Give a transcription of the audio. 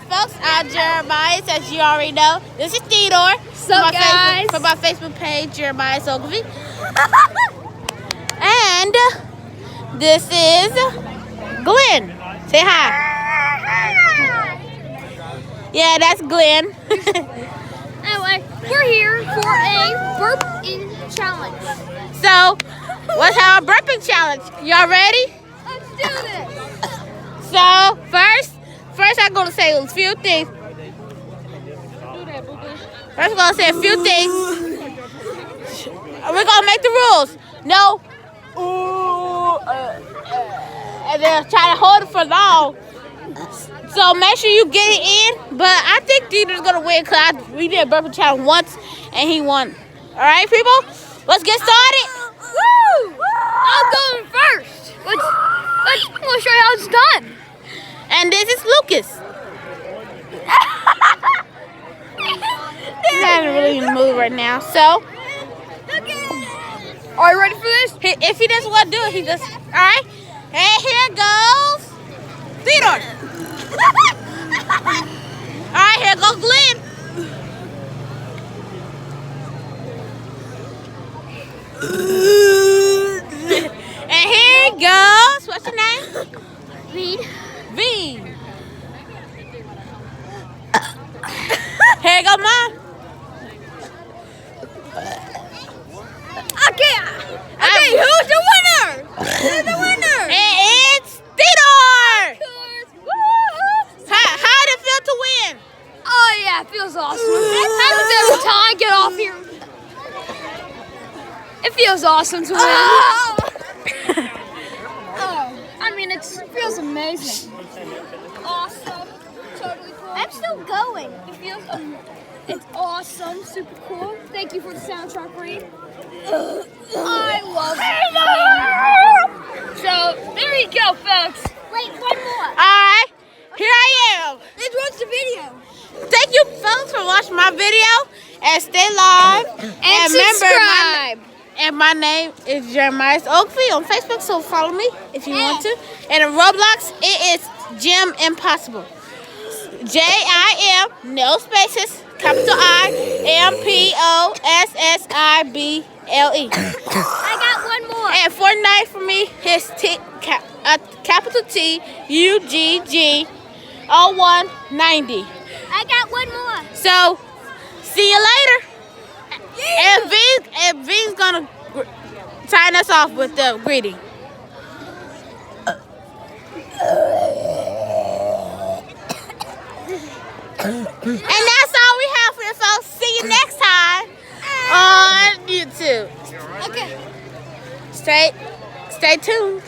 folks, I'm Jeremiah, as you already know. This is Theodore. Sup, guys? From my Facebook page, Jeremiah Ogilvie. And this is Glenn. Say hi. Yeah, that's Glenn. Anyway, we're here for a burping challenge. So, what's our burping challenge? Y'all ready? Let's do this. So, first I'm going to say a few things. First, I'm going to say a few things. We're going to make the rules. No. And then try to hold it for long. So, make sure you get it in. But I think Theodore's going to win because we did a burping challenge once and he won. All right, people? Let's get started. Woo! I'm going first. I'm going to show you how it's done. And this is Lucas. He's not really in the mood right now. So, Are you ready for this? if he doesn't want to do it, he just, all right? And here goes Theodore. All right, here goes Glenn. And here goes, what's your name? Reed. V. Here go Mom. Okay, who's the winner? Who's the winner? And it's Theodore. How did it feel to win? Oh yeah, it feels awesome. Happens every time. Get off here. It feels awesome to win. I mean, it feels amazing. Awesome. Totally cool. I'm still going. It feels it's awesome. Super cool. Thank you for the soundtrack, Reed. I love it. So, there you go, folks. Wait, one more. All right, here I am. Let's watch the video. Thank you, folks, for watching my video. And stay live. And subscribe. My name is Jeremiah Ogilvie on Facebook, so follow me if you want to. And in Roblox, it is Gym Impossible. JIM, no spaces, capital IMPOSSIBLE. I got one more. And Fortnite for me is capital TUGG0190. I got one more. So, see you later. And V's gonna sign us off with the greeting. And that's all we have for you folks. See you next time on YouTube. Okay. Stay tuned.